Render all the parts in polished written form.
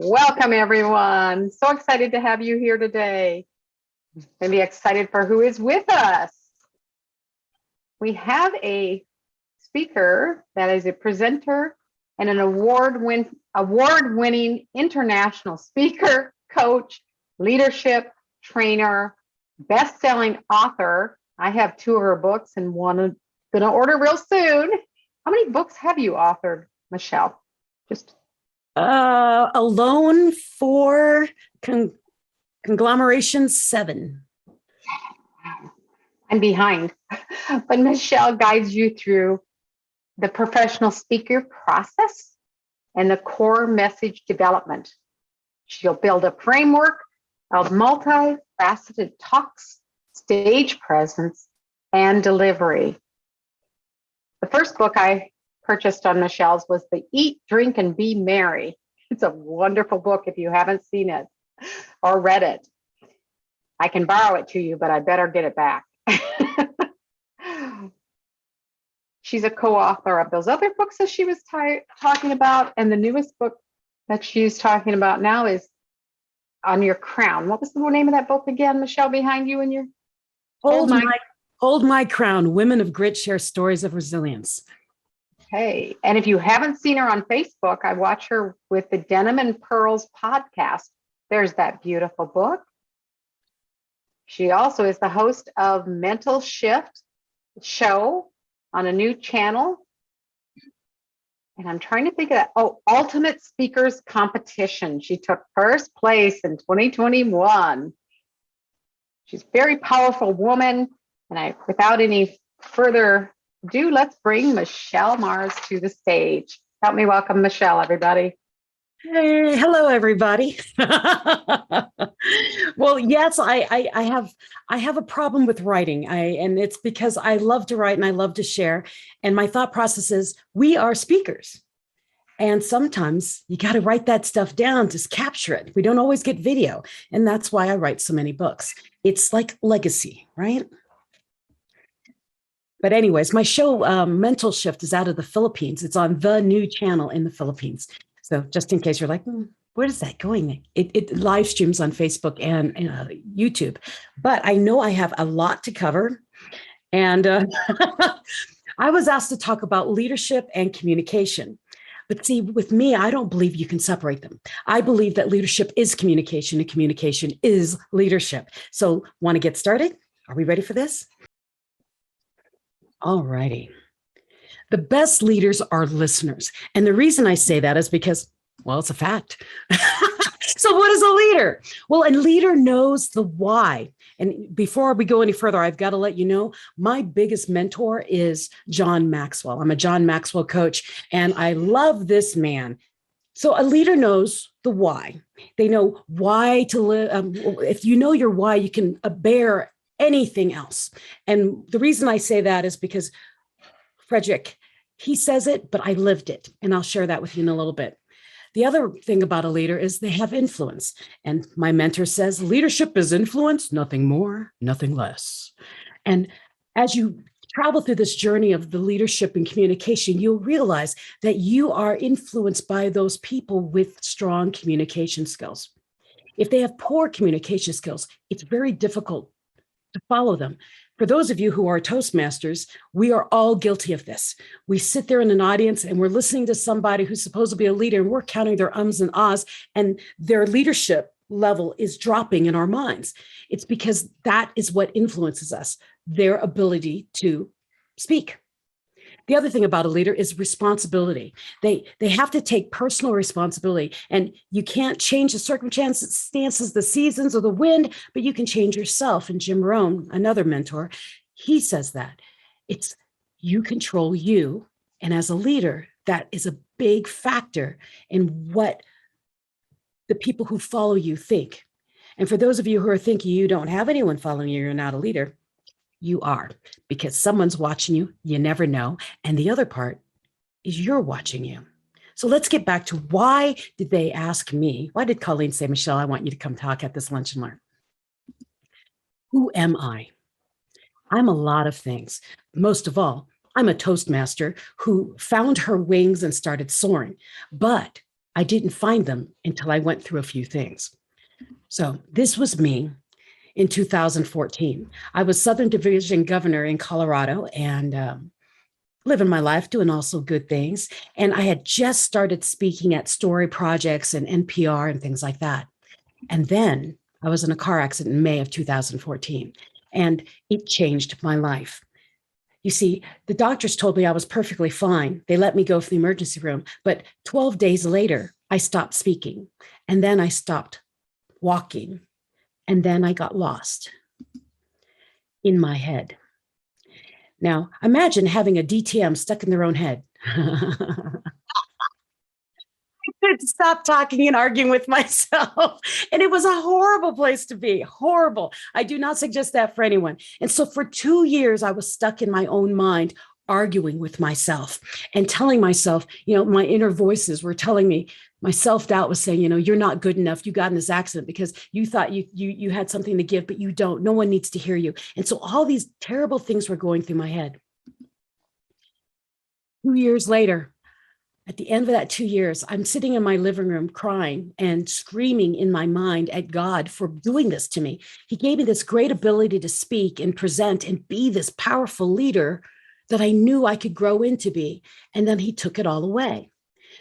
Welcome, everyone. So excited to have you here today. And be excited for who is with us. We have a speaker that is a presenter and an award-winning international speaker, coach, leadership trainer, best-selling author. I have 2 of her books and one I'm going to order real soon. How many books have you authored, Michelle? Just alone 4, conglomeration 7. I'm behind, but Michelle guides you through the professional speaker process and the core message development. She'll build a framework of multifaceted talks, stage presence, and delivery. The first book I purchased on Michelle's was the Eat, Drink, and Be Merry. It's a wonderful book if you haven't seen it or read it. I can borrow it to you, but I better get it back. She's a co-author of those other books that she was talking about, and the newest book that she's talking about now is On Your Crown. What was the name of that book again, Michelle, behind you? And your Hold My Crown, Women of Grit Share Stories of Resilience. Hey, and if you haven't seen her on Facebook, I watch her with the Denim and Pearls podcast. There's that beautiful book. She also is the host of Mental Shift show on a new channel. And I'm trying to think of that. Oh, Ultimate Speakers Competition. She took first place in 2021. She's a very powerful woman. And without any further ado, let's bring Michelle Mras to the stage. Help me welcome Michelle, everybody. Hey, hello, everybody. Well, yes, I have a problem with writing. And it's because I love to write and I love to share. And my thought process is we are speakers. And sometimes you got to write that stuff down, just capture it. We don't always get video. And that's why I write so many books. It's like legacy, right? But anyways, my show, Mental Shift, is out of the Philippines. It's on the new channel in the Philippines. So just in case you're like, where is that going? It live streams on Facebook and YouTube. But I know I have a lot to cover. And I was asked to talk about leadership and communication. But see, with me, I don't believe you can separate them. I believe that leadership is communication and communication is leadership. So want to get started? Are we ready for this? All righty. The best leaders are listeners. And the reason I say that is because, well, it's a fact. So what is a leader? Well, a leader knows the why. And before we go any further, I've got to let you know, my biggest mentor is John Maxwell. I'm a John Maxwell coach, and I love this man. So a leader knows the why. They know why to live. If you know your why, you can bear anything else. And the reason I say that is because Frederick, he says it, but I lived it. And I'll share that with you in a little bit. The other thing about a leader is they have influence. And my mentor says, leadership is influence, nothing more, nothing less. And as you travel through this journey of the leadership and communication, you'll realize that you are influenced by those people with strong communication skills. If they have poor communication skills, it's very difficult to follow them. For those of you who are Toastmasters, we are all guilty of this. We sit there in an audience and we're listening to somebody who's supposed to be a leader and we're counting their ums and ahs, and their leadership level is dropping in our minds. It's because that is what influences us, their ability to speak. The other thing about a leader is responsibility. They have to take personal responsibility, and you can't change the circumstances, the seasons, or the wind, but you can change yourself. And Jim Rohn, another mentor, he says that it's you control you. And as a leader, that is a big factor in what the people who follow you think. And for those of you who are thinking you don't have anyone following you, you're not a leader. You are, because someone's watching you. You never know. And the other part is you're watching you. So let's get back to why did they ask me? Why did Colleen say, Michelle, I want you to come talk at this Lunch and Learn? Who am I? I'm a lot of things. Most of all, I'm a Toastmaster who found her wings and started soaring. But I didn't find them until I went through a few things. So this was me in 2014. I was Southern Division Governor in Colorado and living my life, doing also good things. And I had just started speaking at story projects and NPR and things like that. And then I was in a car accident in May of 2014, and it changed my life. You see, the doctors told me I was perfectly fine. They let me go from the emergency room. But 12 days later, I stopped speaking. And then I stopped walking. And then I got lost in my head. Now, imagine having a DTM stuck in their own head. Stop talking and arguing with myself. And it was a horrible place to be. Horrible. I do not suggest that for anyone. And so for 2 years, I was stuck in my own mind, arguing with myself and telling myself, my inner voices were telling me, my self-doubt was saying, you're not good enough. You got in this accident because you thought you had something to give, but you don't. No one needs to hear you. And so all these terrible things were going through my head. 2 years later, at the end of that 2 years, I'm sitting in my living room crying and screaming in my mind at God for doing this to me. He gave me this great ability to speak and present and be this powerful leader that I knew I could grow into be. And then he took it all away.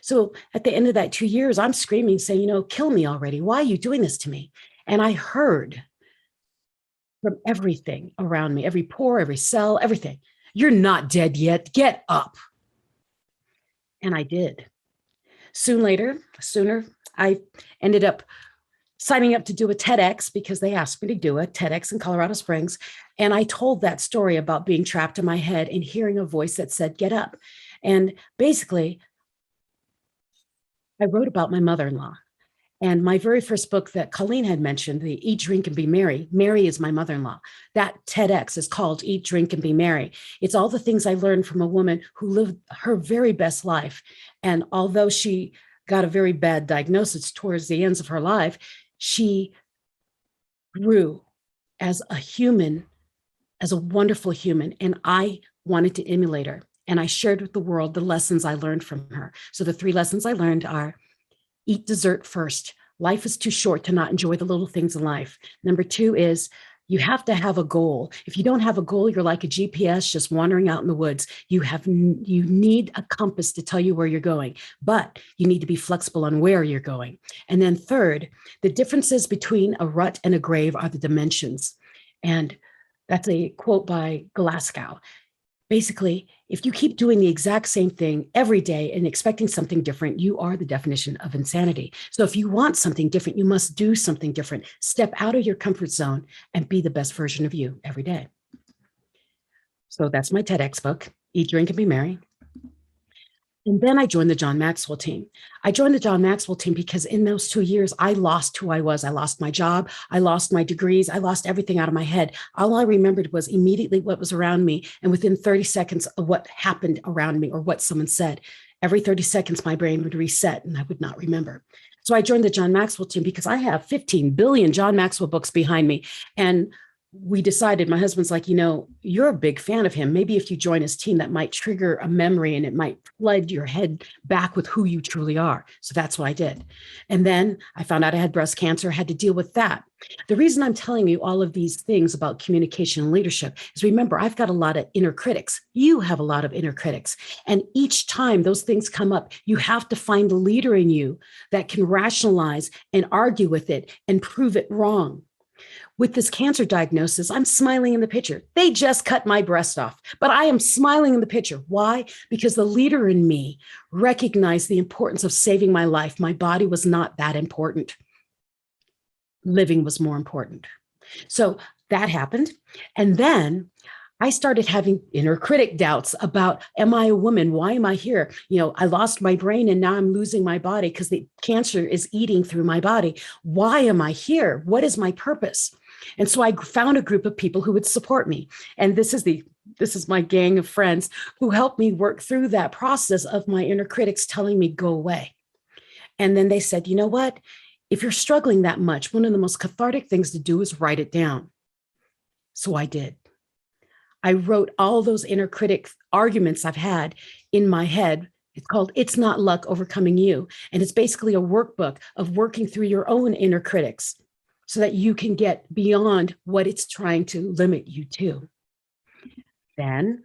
So at the end of that 2 years, I'm screaming, saying, kill me already. Why are you doing this to me? And I heard from everything around me, every pore, every cell, everything, you're not dead yet. Get up. And I did. Sooner, I ended up signing up to do a TEDx because they asked me to do a TEDx in Colorado Springs. And I told that story about being trapped in my head and hearing a voice that said, get up. And basically, I wrote about my mother-in-law. And my very first book that Colleen had mentioned, the Eat, Drink, and Be Merry, Mary is my mother-in-law. That TEDx is called Eat, Drink, and Be Merry. It's all the things I learned from a woman who lived her very best life. And although she got a very bad diagnosis towards the ends of her life, she grew as a human, as a wonderful human. And I wanted to emulate her. And I shared with the world the lessons I learned from her. So the 3 lessons I learned are: eat dessert first. Life is too short to not enjoy the little things in life. Number 2 is you have to have a goal. If you don't have a goal, you're like a GPS just wandering out in the woods. You need a compass to tell you where you're going, but you need to be flexible on where you're going. And then 3rd, the differences between a rut and a grave are the dimensions. And that's a quote by Glasgow. Basically, if you keep doing the exact same thing every day and expecting something different, you are the definition of insanity. So if you want something different, you must do something different. Step out of your comfort zone and be the best version of you every day. So that's my TEDx book, Eat, Drink, and Be Merry. And then I joined the John Maxwell team. I joined the John Maxwell team because in those 2 years, I lost who I was. I lost my job. I lost my degrees. I lost everything out of my head. All I remembered was immediately what was around me. And within 30 seconds of what happened around me or what someone said, every 30 seconds, my brain would reset and I would not remember. So I joined the John Maxwell team because I have 15 billion John Maxwell books behind me. And we decided, my husband's like, you're a big fan of him. Maybe if you join his team, that might trigger a memory and it might flood your head back with who you truly are. So that's what I did. And then I found out I had breast cancer, had to deal with that. The reason I'm telling you all of these things about communication and leadership is, remember, I've got a lot of inner critics. You have a lot of inner critics. And each time those things come up, you have to find a leader in you that can rationalize and argue with it and prove it wrong. With this cancer diagnosis, I'm smiling in the picture. They just cut my breast off, but I am smiling in the picture. Why? Because the leader in me recognized the importance of saving my life. My body was not that important. Living was more important. So that happened. And then I started having inner critic doubts about, am I a woman? Why am I here? I lost my brain and now I'm losing my body because the cancer is eating through my body. Why am I here? What is my purpose? And so I found a group of people who would support me. And this is my gang of friends who helped me work through that process of my inner critics telling me, go away. And then they said, you know what? If you're struggling that much, one of the most cathartic things to do is write it down. So I did. I wrote all those inner critic arguments I've had in my head It's called It's Not Luck, Overcoming You. And it's basically a workbook of working through your own inner critics so that you can get beyond what it's trying to limit you to. Then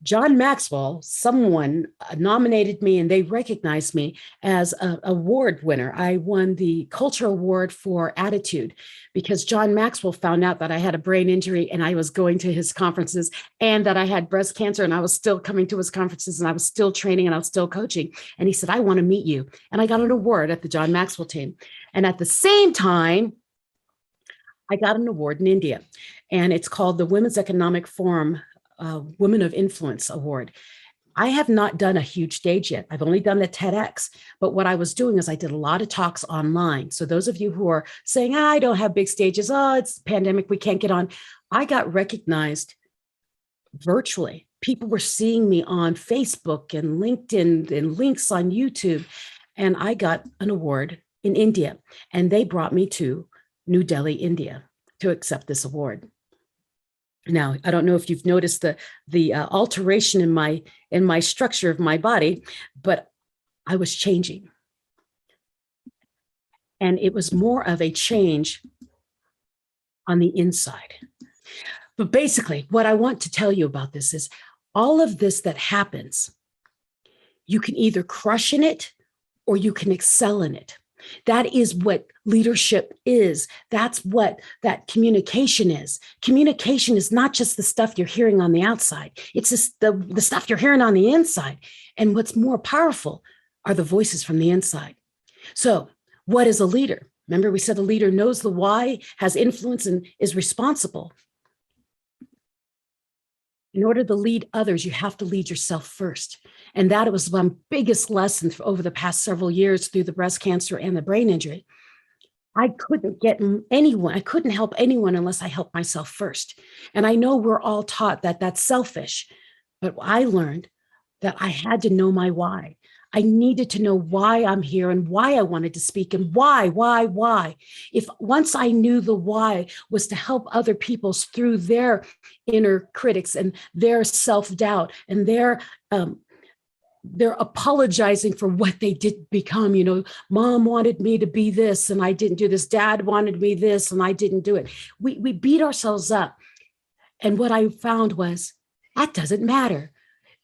John Maxwell, someone nominated me and they recognized me as an award winner. I won the Culture Award for Attitude because John Maxwell found out that I had a brain injury and I was going to his conferences, and that I had breast cancer and I was still coming to his conferences and I was still training and I was still coaching. And he said, I want to meet you. And I got an award at the John Maxwell team. And at the same time, I got an award in India, and it's called the Women's Economic Forum Women of Influence Award. I have not done a huge stage yet. I've only done the TEDx, but what I was doing is I did a lot of talks online. So those of you who are saying, I don't have big stages, oh, it's pandemic, we can't get on. I got recognized virtually. People were seeing me on Facebook and LinkedIn and links on YouTube. And I got an award in India, and they brought me to New Delhi, India to accept this award. Now, I don't know if you've noticed the alteration in my structure of my body, but I was changing. And it was more of a change on the inside. But basically, what I want to tell you about this is all of this that happens, you can either crush in it or you can excel in it. That is what leadership is. That's what that communication is. Communication is not just the stuff you're hearing on the outside. It's just the stuff you're hearing on the inside. And what's more powerful are the voices from the inside. So what is a leader? Remember, we said a leader knows the why, has influence, and is responsible. In order to lead others, you have to lead yourself first. And that was my biggest lesson over the past several years through the breast cancer and the brain injury. I couldn't help anyone unless I helped myself first. And I know we're all taught that that's selfish, but I learned that I had to know my why. I needed to know why I'm here and why I wanted to speak and why. If once I knew the why was to help other people through their inner critics and their self-doubt and their apologizing for what they did become. You know, mom wanted me to be this and I didn't do this. Dad wanted me this and I didn't do it. We beat ourselves up. And what I found was that doesn't matter.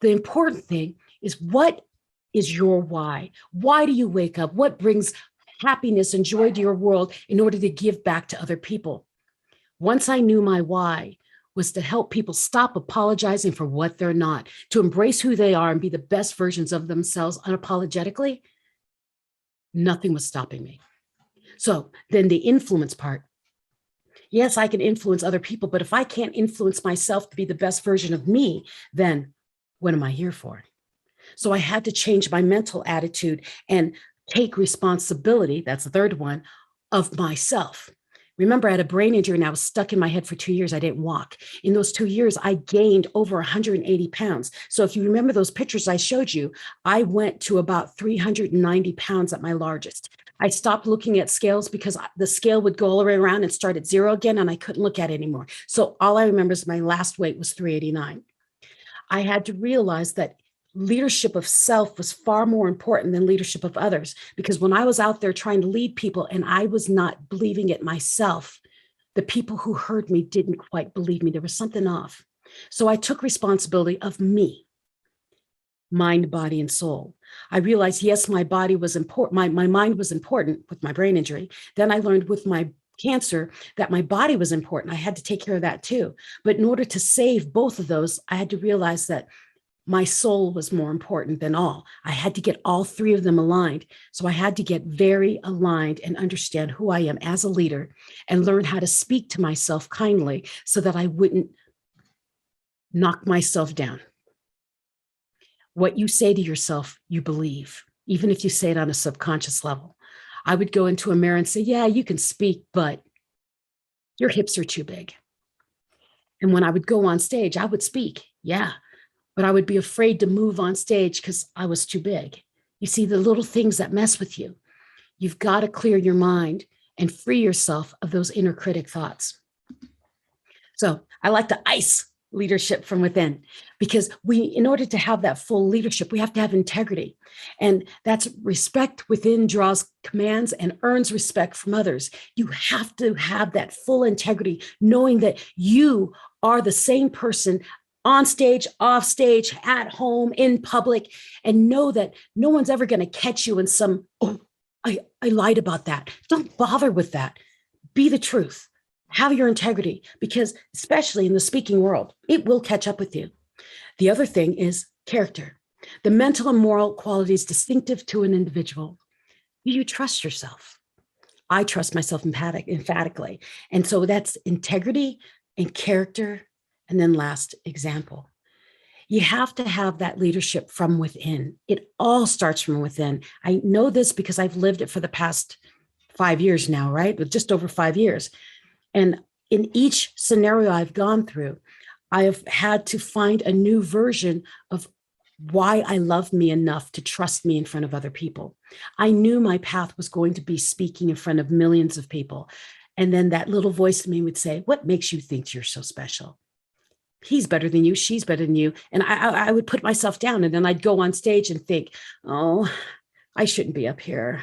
The important thing is, what is your why? Why do you wake up? What brings happiness and joy to your world in order to give back to other people? Once I knew my why was to help people stop apologizing for what they're not, to embrace who they are and be the best versions of themselves unapologetically, nothing was stopping me. So then the influence part. Yes, I can influence other people, but if I can't influence myself to be the best version of me, then what am I here for? So I had to change my mental attitude and take responsibility, that's the third one, of myself. Remember, I had a brain injury and I was stuck in my head for 2 years. I didn't walk. In those 2 years, I gained over 180 pounds. So if you remember those pictures I showed you, I went to about 390 pounds at my largest. I stopped looking at scales because the scale would go all the way around and start at zero again, and I couldn't look at it anymore. So all I remember is my last weight was 389. I had to realize that leadership of self was far more important than leadership of others, because when I was out there trying to lead people and I was not believing it myself, the people who heard me didn't quite believe me. There was something off. So I took responsibility of me, mind, body, and soul. I realized, yes, my body was important. My mind was important with my brain injury. Then I learned with my cancer that my body was important. I had to take care of that too. But in order to save both of those, I had to realize that my soul was more important than all. I had to get all three of them aligned. So I had to get very aligned and understand who I am as a leader and learn how to speak to myself kindly so that I wouldn't knock myself down. What you say to yourself, you believe, even if you say it on a subconscious level. I would go into a mirror and say, yeah, you can speak, but your hips are too big. And when I would go on stage, I would speak, yeah, but I would be afraid to move on stage because I was too big. You see, the little things that mess with you, you've got to clear your mind and free yourself of those inner critic thoughts. So I like to ice leadership from within, because in order to have that full leadership, we have to have integrity. And that's respect within draws commands and earns respect from others. You have to have that full integrity, knowing that you are the same person on stage, off stage, at home, in public, and know that no one's ever going to catch you in some, oh, I lied about that. Don't bother with that. Be the truth. Have your integrity, because especially in the speaking world, it will catch up with you. The other thing is character, the mental and moral qualities distinctive to an individual. Do you trust yourself? I trust myself emphatically. And so that's integrity and character. And then last, example. You have to have that leadership from within. It all starts from within. I know this because I've lived it for the past 5 years now, right? With just over 5 years. And in each scenario I've gone through, I have had to find a new version of why I love me enough to trust me in front of other people. I knew my path was going to be speaking in front of millions of people. And then that little voice in me would say, what makes you think you're so special? He's better than you. She's better than you. And I would put myself down, and then I'd go on stage and think, oh, I shouldn't be up here.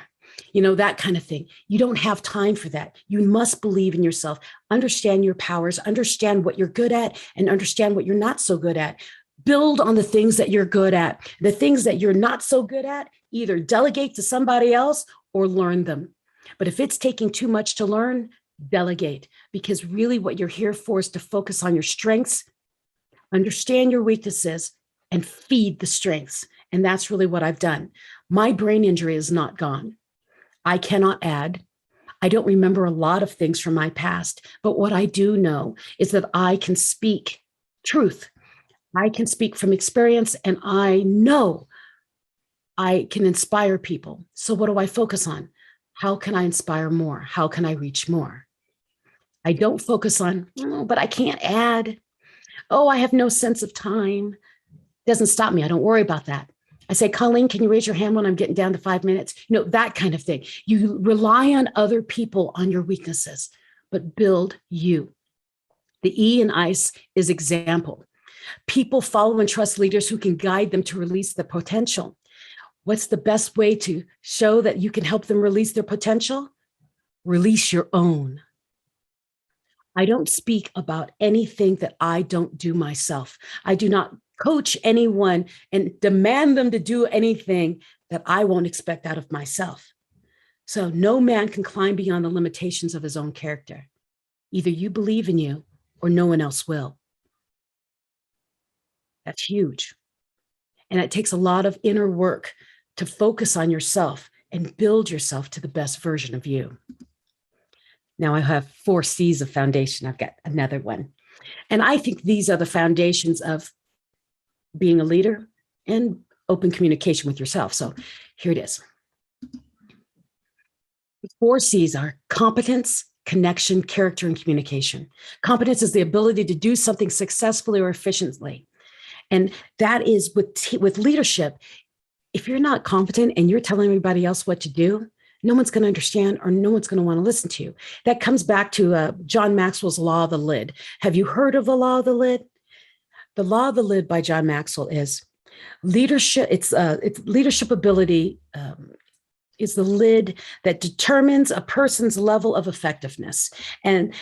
That kind of thing. You don't have time for that. You must believe in yourself, understand your powers, understand what you're good at, and understand what you're not so good at. Build on the things that you're good at. The things that you're not so good at, either delegate to somebody else or learn them. But if it's taking too much to learn, delegate, because really what you're here for is to focus on your strengths, understand your weaknesses, and feed the strengths. And that's really what I've done. My brain injury is not gone. I cannot add. I don't remember a lot of things from my past, but what I do know is that I can speak truth. I can speak from experience, and I know I can inspire people. So what do I focus on? How can I inspire more? How can I reach more? I don't focus on, oh, but I can't add. Oh, I have no sense of time. Doesn't stop me. I don't worry about that. I say, Colleen, can you raise your hand when I'm getting down to 5 minutes? That kind of thing. You rely on other people on your weaknesses, but build you. The E in ICE is example. People follow and trust leaders who can guide them to release their potential. What's the best way to show that you can help them release their potential? Release your own. I don't speak about anything that I don't do myself. I do not coach anyone and demand them to do anything that I won't expect out of myself. So no man can climb beyond the limitations of his own character. Either you believe in you or no one else will. That's huge. And it takes a lot of inner work to focus on yourself and build yourself to the best version of you. Now I have 4 C's of foundation. I've got another one. And I think these are the foundations of being a leader and open communication with yourself. So here it is. The 4 C's are competence, connection, character, and communication. Competence is the ability to do something successfully or efficiently. And that is with leadership. If you're not competent and you're telling everybody else what to do, no one's going to understand, or no one's going to want to listen to you. That comes back to John Maxwell's law of the lid. Have you heard of the law of the lid? The law of the lid by John Maxwell is leadership. It's leadership ability is the lid that determines a person's level of effectiveness. And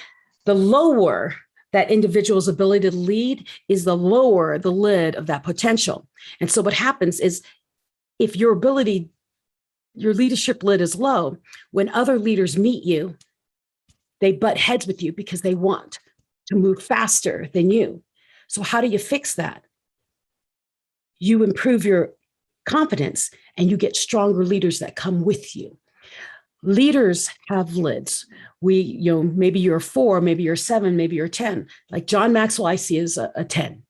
the lower that individual's ability to lead is the lower the lid of that potential. And so what happens is, if your leadership lid is low, when other leaders meet you, they butt heads with you because they want to move faster than you. So how do you fix that? You improve your confidence and you get stronger leaders that come with you. Leaders have lids. Maybe you're a 4, maybe you're a 7, maybe you're a 10. Like John Maxwell, I see as a 10.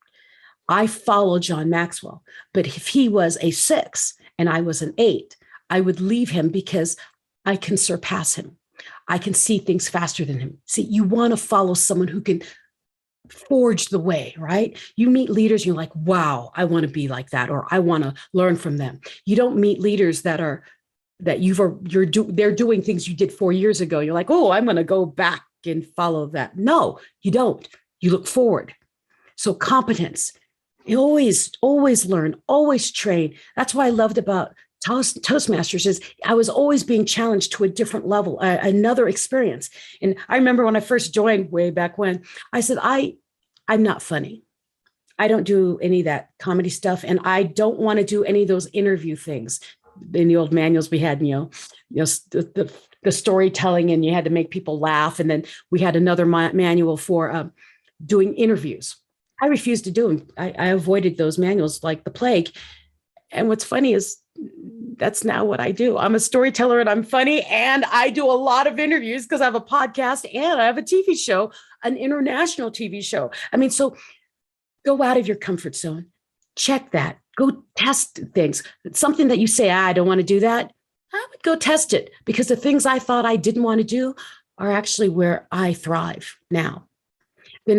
I follow John Maxwell, but if he was a 6 and I was an 8, I would leave him because I can surpass him. I can see things faster than him. See, you want to follow someone who can forge the way, right? You meet leaders, you're like, wow, I want to be like that, or I want to learn from them. You don't meet leaders they're doing things you did 4 years ago. You're like, oh, I'm going to go back and follow that. No, you don't. You look forward. So competence, you always learn, always train. That's what I loved about Toastmasters is I was always being challenged to a different level, another experience. And I remember when I first joined way back when, I said, I'm not funny. I don't do any of that comedy stuff. And I don't want to do any of those interview things. In the old manuals we had, the storytelling, and you had to make people laugh. And then we had another manual for doing interviews. I refused to do them. I avoided those manuals like the plague. And what's funny is that's now what I do. I'm a storyteller and I'm funny. And I do a lot of interviews because I have a podcast and I have a TV show, an international TV show. I mean, so go out of your comfort zone. Check that. Go test things. It's something that you say, I don't want to do that. I would go test it, because the things I thought I didn't want to do are actually where I thrive now. The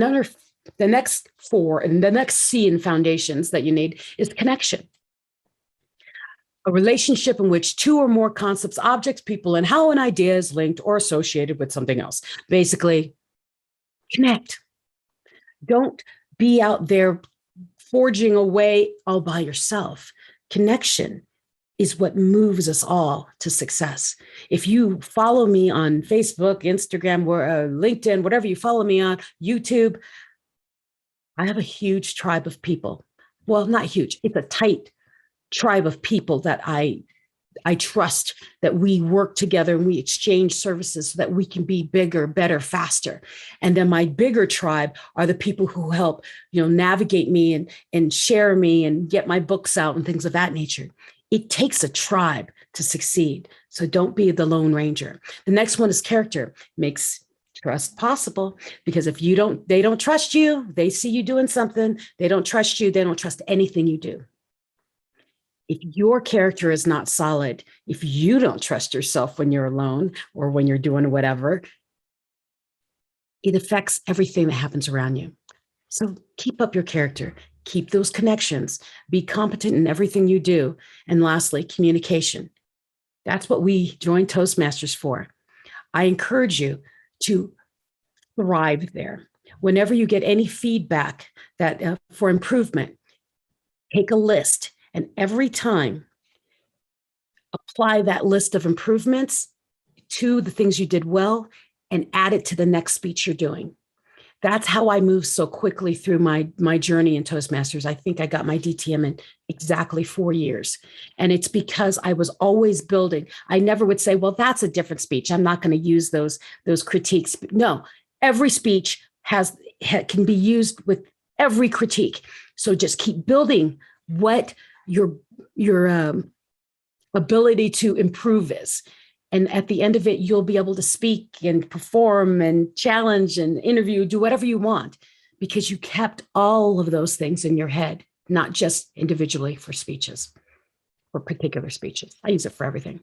next four and the next C in foundations that you need is connection. A relationship in which two or more concepts, objects, people, and how an idea is linked or associated with something else. Basically, connect. Don't be out there forging away all by yourself. Connection is what moves us all to success. If you follow me on Facebook, Instagram, LinkedIn, whatever you follow me on, YouTube, I have a huge tribe of people. Well, not huge. It's a tight tribe of people that I trust, that we work together and we exchange services so that we can be bigger, better, faster. And then my bigger tribe are the people who help, navigate me and share me and get my books out and things of that nature. It takes a tribe to succeed. So don't be the Lone Ranger. The next one is character. Makes trust possible, because if they don't trust you, they see you doing something, they don't trust you, they don't trust anything you do. If your character is not solid, if you don't trust yourself when you're alone or when you're doing whatever, it affects everything that happens around you. So keep up your character, keep those connections, be competent in everything you do. And lastly, communication. That's what we join Toastmasters for. I encourage you to thrive there. Whenever you get any feedback that for improvement, take a list. And every time, apply that list of improvements to the things you did well and add it to the next speech you're doing. That's how I move so quickly through my journey in Toastmasters. I think I got my DTM in exactly 4 years. And it's because I was always building. I never would say, well, that's a different speech. I'm not going to use those critiques. No, every speech can be used with every critique. So just keep building what your ability to improve is. And at the end of it, you'll be able to speak and perform and challenge and interview, do whatever you want, because you kept all of those things in your head, not just individually for speeches or particular speeches. I use it for everything.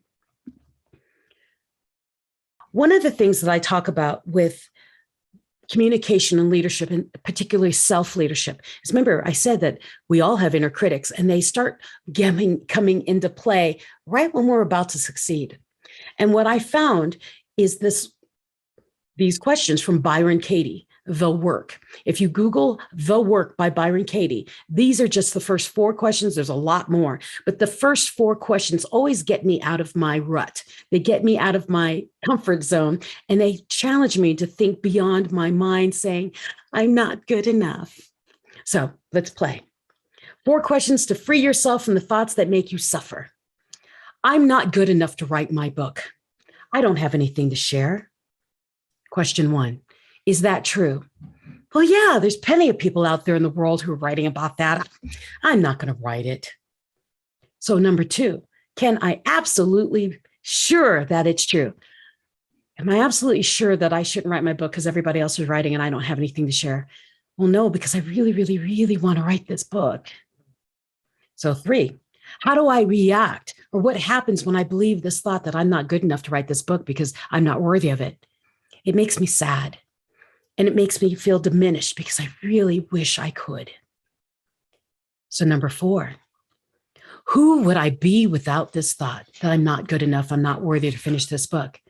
One of the things that I talk about with communication and leadership, and particularly self-leadership, is, remember, I said that we all have inner critics, and they start coming into play right when we're about to succeed. And what I found is these questions from Byron Katie, The Work. If you Google The Work by Byron Katie, these are just the first 4 questions. There's a lot more, but the first 4 questions always get me out of my rut. They get me out of my comfort zone, and they challenge me to think beyond my mind saying, I'm not good enough. So let's play. 4 questions to free yourself from the thoughts that make you suffer. I'm not good enough to write my book. I don't have anything to share. Question 1, is that true? Well, yeah, there's plenty of people out there in the world who are writing about that. I'm not going to write it. So number 2, can I absolutely sure that it's true? Am I absolutely sure that I shouldn't write my book because everybody else is writing and I don't have anything to share? Well, no, because I really, really, really want to write this book. So 3, how do I react? Or what happens when I believe this thought that I'm not good enough to write this book because I'm not worthy of it? It makes me sad. And it makes me feel diminished because I really wish I could. So number 4, who would I be without this thought that I'm not good enough, I'm not worthy to finish this book?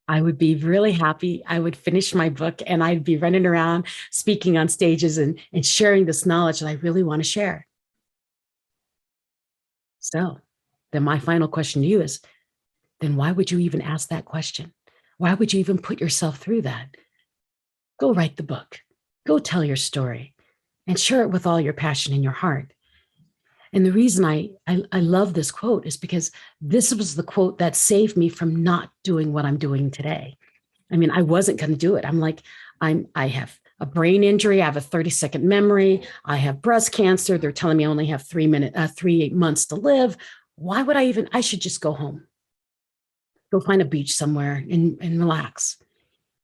I would be really happy. I would finish my book and I'd be running around speaking on stages and sharing this knowledge that I really want to share. So then my final question to you is, then why would you even ask that question? Why would you even put yourself through that? Go write the book. Go tell your story and share it with all your passion in your heart. And the reason I love this quote is because this was the quote that saved me from not doing what I'm doing today. I mean, I wasn't going to do it. I'm like, I have a brain injury. I have a 30-second memory. I have breast cancer. They're telling me I only have 3 months to live. Why would I should just go home, go find a beach somewhere and relax.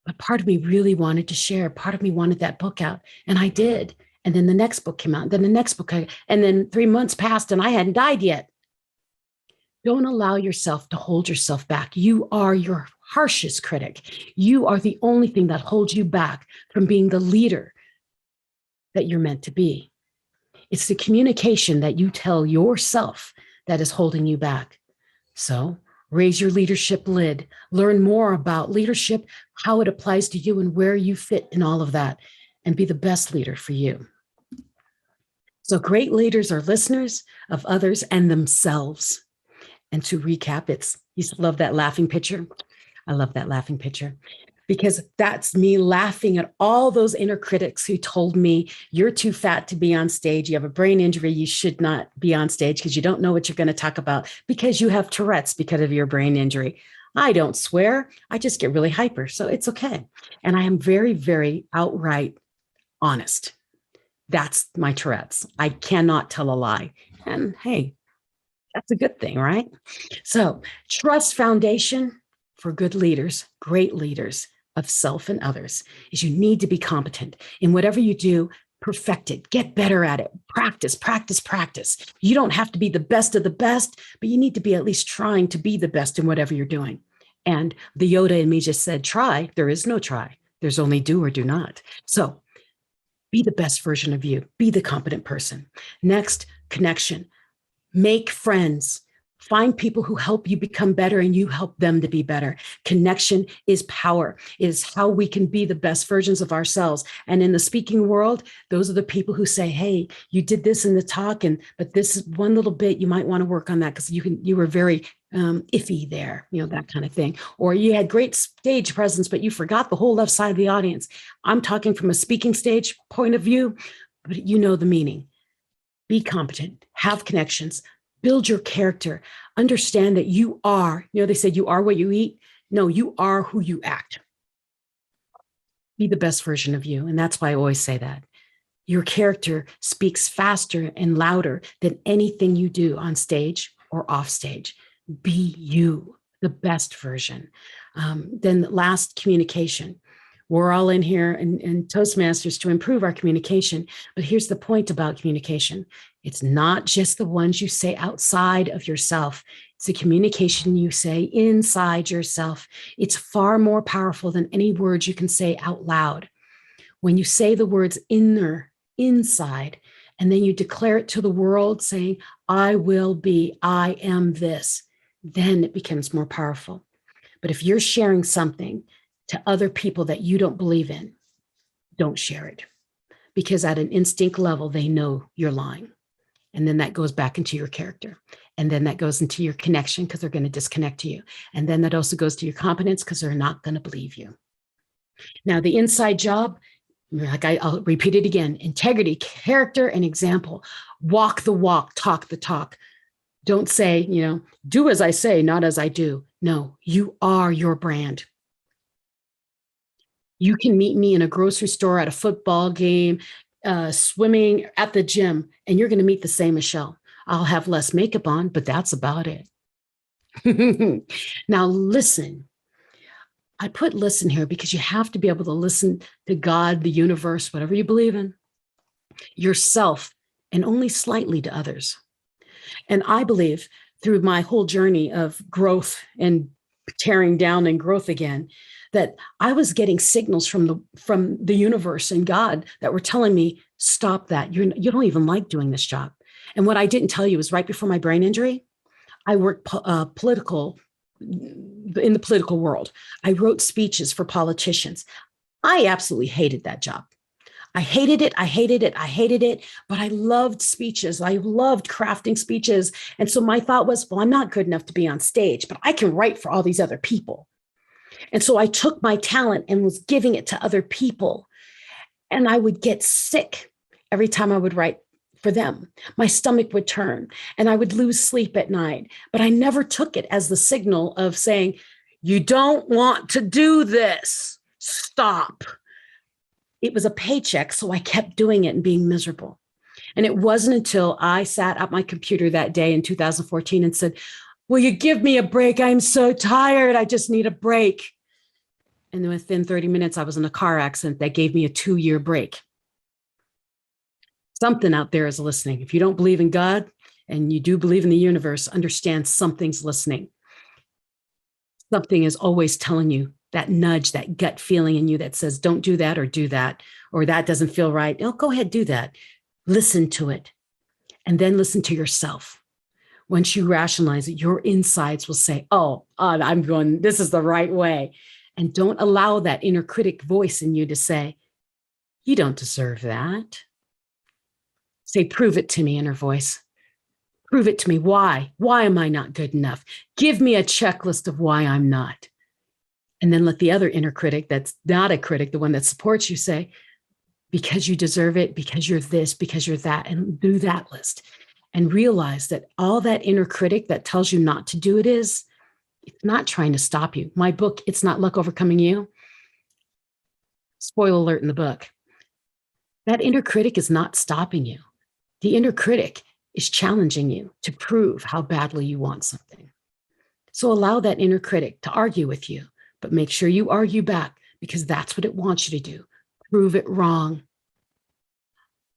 But part of me really wanted to share. Part of me wanted that book out. And I did. And then the next book came out. Then the next book, and then 3 months passed and I hadn't died yet. Don't allow yourself to hold yourself back. You are your harshest critic. You are the only thing that holds you back from being the leader that you're meant to be. It's the communication that you tell yourself that is holding you back. So raise your leadership lid, learn more about leadership, how it applies to you and where you fit in all of that, and be the best leader for you. So great leaders are listeners of others and themselves. And to recap, you love that laughing picture. I love that laughing picture because that's me laughing at all those inner critics who told me you're too fat to be on stage. You have a brain injury. You should not be on stage because you don't know what you're going to talk about because you have Tourette's because of your brain injury. I don't swear. I just get really hyper. So it's okay. And I am very, very outright honest. That's my Tourette's. I cannot tell a lie. And hey, that's a good thing, right? So trust foundation for good leaders, great leaders of self and others is you need to be competent in whatever you do. Perfect it, get better at it, practice, practice, practice. You don't have to be the best of the best, but you need to be at least trying to be the best in whatever you're doing. And the Yoda in me just said, try. There is no try. There's only do or do not. So be the best version of you. Be the competent person. Next, connection. Make friends. Find people who help you become better and you help them to be better. Connection is power. It is how we can be the best versions of ourselves. And in the speaking world, those are the people who say, hey, you did this in the talk, but this is one little bit, you might want to work on that because you were very iffy there, that kind of thing. Or you had great stage presence, but you forgot the whole left side of the audience. I'm talking from a speaking stage point of view, but you know the meaning. Be competent, have connections, build your character, understand that you are, they said you are what you eat. No, you are who you act. Be the best version of you. And that's why I always say that. Your character speaks faster and louder than anything you do on stage or off stage. Be you, the best version. Then last, communication. We're all in here in Toastmasters to improve our communication. But here's the point about communication. It's not just the ones you say outside of yourself. It's the communication you say inside yourself. It's far more powerful than any words you can say out loud. When you say the words inside, and then you declare it to the world saying, I will be, I am this, then it becomes more powerful. But if you're sharing something to other people that you don't believe in, don't share it. Because at an instinct level, they know you're lying. And then that goes back into your character. And then that goes into your connection because they're going to disconnect to you. And then that also goes to your competence because they're not going to believe you. Now, the inside job, I'll repeat it again, integrity, character, and example. Walk the walk, talk the talk. Don't say, do as I say, not as I do. No, you are your brand. You can meet me in a grocery store, at a football game, swimming, at the gym, and you're going to meet the same Michelle. I'll have less makeup on, but that's about it. Now, listen. I put listen here because you have to be able to listen to God, the universe, whatever you believe in, yourself, and only slightly to others. And I believe through my whole journey of growth and tearing down and growth again, that I was getting signals from the universe and God that were telling me, stop that. You don't even like doing this job. And what I didn't tell you was right before my brain injury, I worked political in the political world. I wrote speeches for politicians. I absolutely hated that job. I hated it. I hated it. I hated it. But I loved speeches. I loved crafting speeches. And so my thought was, well, I'm not good enough to be on stage, but I can write for all these other people. And so I took my talent and was giving it to other people. And I would get sick every time I would write for them. My stomach would turn and I would lose sleep at night. But I never took it as the signal of saying, you don't want to do this. Stop. It was a paycheck, so I kept doing it and being miserable. And it wasn't until I sat at my computer that day in 2014 and said, will you give me a break? I'm so tired. I just need a break. And then within 30 minutes, I was in a car accident that gave me a 2-year break. Something out there is listening. If you don't believe in God and you do believe in the universe, understand something's listening. Something is always telling you that nudge, that gut feeling in you that says, don't do that or do that, or that doesn't feel right. Oh, go ahead, do that. Listen to it. And then listen to yourself. Once you rationalize it, your insides will say, oh, I'm going, this is the right way. And don't allow that inner critic voice in you to say, you don't deserve that. Say, prove it to me, inner voice. Prove it to me. Why? Why am I not good enough? Give me a checklist of why I'm not. And then let the other inner critic that's not a critic, the one that supports you, say, because you deserve it, because you're this, because you're that, and do that list. And realize that all that inner critic that tells you not to do it's not trying to stop you. My book, It's Not Luck Overcoming You. Spoiler alert in the book. That inner critic is not stopping you. The inner critic is challenging you to prove how badly you want something. So allow that inner critic to argue with you, but make sure you argue back because that's what it wants you to do. Prove it wrong.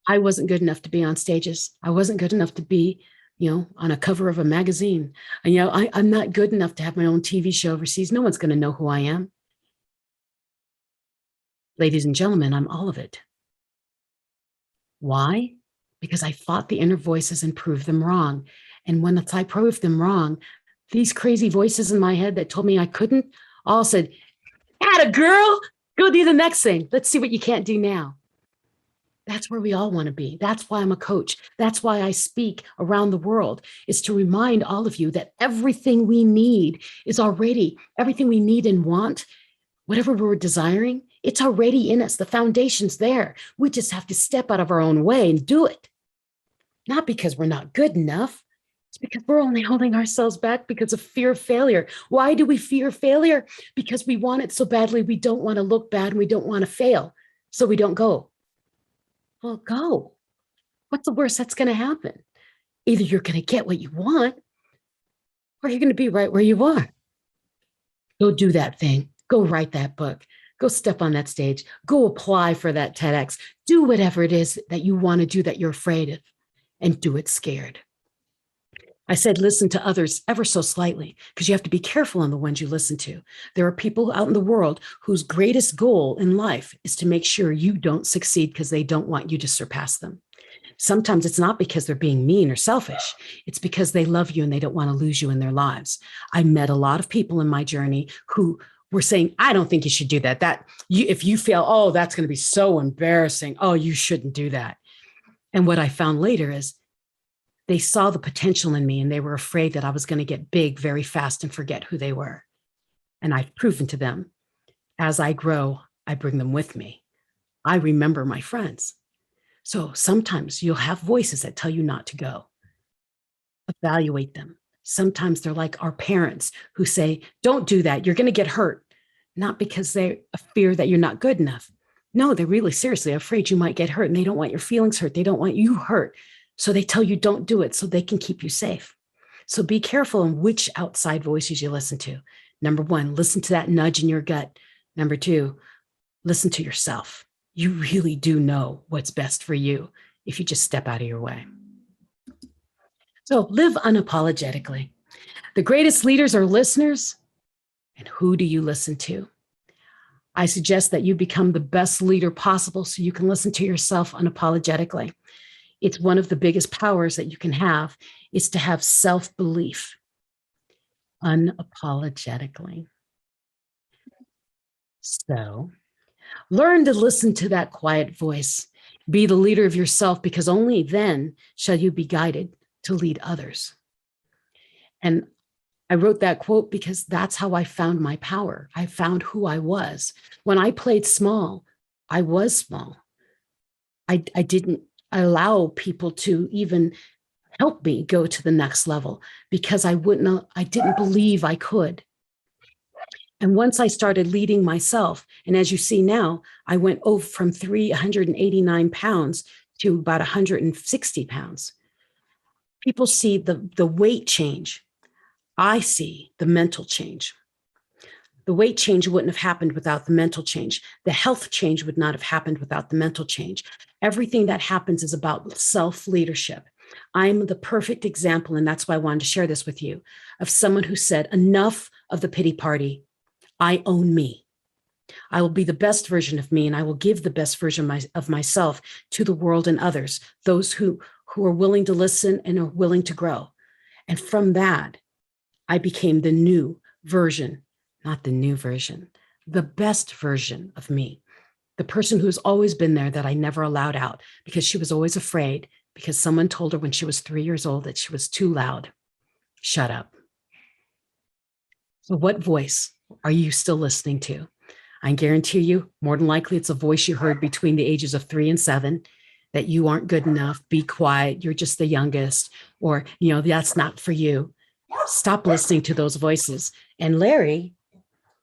I wasn't good enough to be on stages. I wasn't good enough to be, on a cover of a magazine. And, I'm not good enough to have my own TV show overseas. No one's going to know who I am. Ladies and gentlemen, I'm all of it. Why? Because I fought the inner voices and proved them wrong. And when I proved them wrong, these crazy voices in my head that told me I couldn't all said, atta girl, go do the next thing. Let's see what you can't do now. That's where we all want to be. That's why I'm a coach. That's why I speak around the world, is to remind all of you that everything we need is already, everything we need and want, whatever we're desiring, it's already in us. The foundation's there. We just have to step out of our own way and do it. Not because we're not good enough. It's because we're only holding ourselves back because of fear of failure. Why do we fear failure? Because we want it so badly. We don't want to look bad and we don't want to fail. So we don't go. Well, go. What's the worst that's going to happen? Either you're going to get what you want or you're going to be right where you are. Go do that thing. Go write that book. Go step on that stage. Go apply for that TEDx. Do whatever it is that you want to do that you're afraid of, and do it scared. I said, listen to others ever so slightly, because you have to be careful on the ones you listen to. There are people out in the world whose greatest goal in life is to make sure you don't succeed because they don't want you to surpass them. Sometimes it's not because they're being mean or selfish. It's because they love you and they don't want to lose you in their lives. I met a lot of people in my journey who were saying, I don't think you should do that. If you fail, oh, that's going to be so embarrassing. Oh, you shouldn't do that. And what I found later is they saw the potential in me and they were afraid that I was going to get big very fast and forget who they were. And I've proven to them, as I grow, I bring them with me. I remember my friends. So sometimes you'll have voices that tell you not to go. Evaluate them. Sometimes they're like our parents who say, don't do that. You're going to get hurt. Not because they fear that you're not good enough. No, they're really seriously afraid you might get hurt and they don't want your feelings hurt. They don't want you hurt. So they tell you don't do it so they can keep you safe. So be careful in which outside voices you listen to. Number one, listen to that nudge in your gut. Number two, listen to yourself. You really do know what's best for you if you just step out of your way. So live unapologetically. The greatest leaders are listeners. And who do you listen to? I suggest that you become the best leader possible so you can listen to yourself unapologetically. It's one of the biggest powers that you can have is to have self-belief. unapologetically. So learn to listen to that quiet voice. Be the leader of yourself, because only then shall you be guided to lead others. And I wrote that quote because that's how I found my power. I found who I was. When I played small, I was small. I didn't allow people to even help me go to the next level because I didn't believe I could. And once I started leading myself, and as you see now, I went over from 389 pounds to about 160 pounds. People see the weight change. I see the mental change. The weight change wouldn't have happened without the mental change. The health change would not have happened without the mental change. Everything that happens is about self-leadership. I'm the perfect example, and that's why I wanted to share this with you, of someone who said, enough of the pity party. I own me. I will be the best version of me, and I will give the best version of myself to the world and others, those who are willing to listen and are willing to grow. And from that, I became the new version, not the new version, the best version of me, the person who's always been there that I never allowed out because she was always afraid because someone told her when she was 3 years old that she was too loud. Shut up. So what voice are you still listening to? I guarantee you, more than likely, it's a voice you heard between the ages of 3 and 7, that you aren't good enough, be quiet, you're just the youngest, or, that's not for you. Stop listening to those voices. And Larry,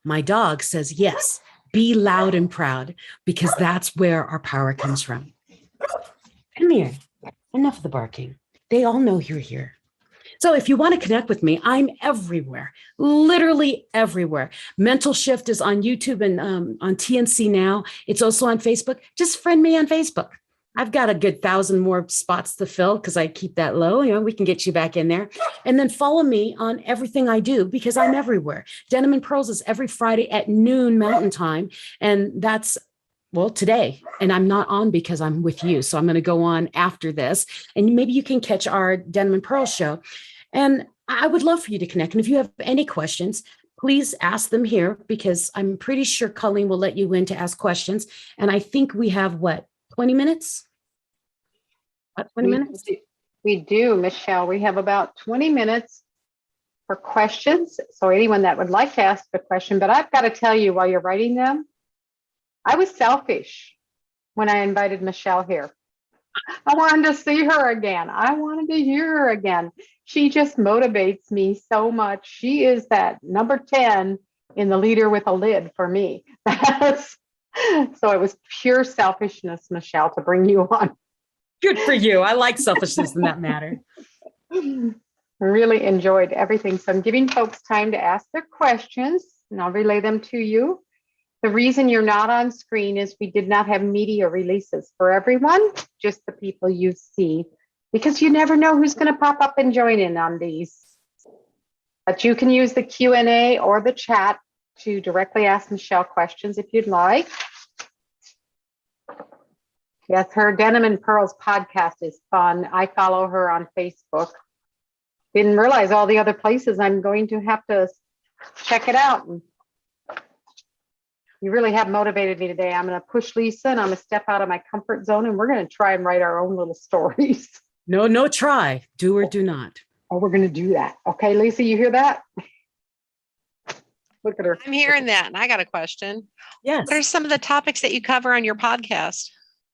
my dog, says, yes, be loud and proud, because that's where our power comes from. Come here. Enough of the barking. They all know you're here. So if you want to connect with me, I'm everywhere, literally everywhere. Mental Shift is on YouTube and on TNC now. It's also on Facebook. Just friend me on Facebook. I've got a good 1,000 more spots to fill because I keep that low. We can get you back in there. And then follow me on everything I do because I'm everywhere. Denim and Pearls is every Friday at noon Mountain Time. And that's, well, today. And I'm not on because I'm with you. So I'm going to go on after this. And maybe you can catch our Denim and Pearls show. And I would love for you to connect. And if you have any questions, please ask them here because I'm pretty sure Colleen will let you in to ask questions. And I think we have 20 minutes? What, 20 minutes? We do, Michelle. We have about 20 minutes for questions. So anyone that would like to ask a question, but I've got to tell you while you're writing them, I was selfish when I invited Michelle here. I wanted to see her again. I wanted to hear her again. She just motivates me so much. She is that number 10 in the leader with a lid for me. So it was pure selfishness, Michelle, to bring you on. Good for you. I like selfishness in that matter. Really enjoyed everything. So I'm giving folks time to ask their questions, and I'll relay them to you. The reason you're not on screen is we did not have media releases for everyone, just the people you see, because you never know who's going to pop up and join in on these. But you can use the Q&A or the chat to directly ask Michelle questions if you'd like. Yes, her Denim and Pearls podcast is fun. I follow her on Facebook. Didn't realize all the other places. I'm going to have to check it out. You really have motivated me today. I'm going to push Lisa and I'm going to step out of my comfort zone and we're going to try and write our own little stories. No, try. Do or do not. Oh, we're going to do that. Okay, Lisa, you hear that? Look at her. I'm hearing that. And I got a question. Yes. What are some of the topics that you cover on your podcast?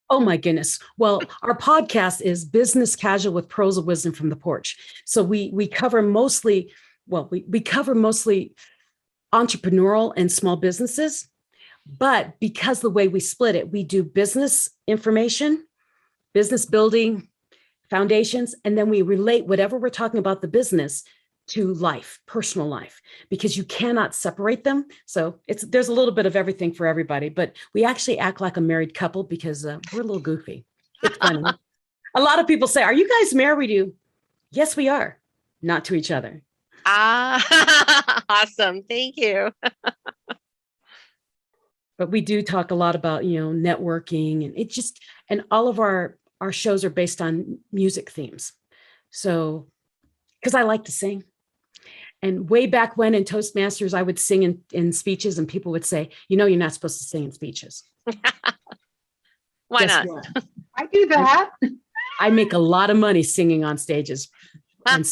Oh my goodness. Well, our podcast is Business Casual with Pearls of Wisdom from the Porch. So we cover mostly, we cover mostly entrepreneurial and small businesses. But because the way we split it, we do business information, business building, foundations, and then we relate whatever we're talking about the business to life, personal life, because you cannot separate them. So there's a little bit of everything for everybody, but we actually act like a married couple because we're a little goofy. It's funny. A lot of people say, "Are you guys married?" We do. Yes, we are. Not to each other. Awesome. Thank you. But we do talk a lot about, networking, and and all of our shows are based on music themes. So, because I like to sing. And way back when in Toastmasters, I would sing in speeches and people would say, you're not supposed to sing in speeches. Why Guess not? what? I do that. I make a lot of money singing on stages. And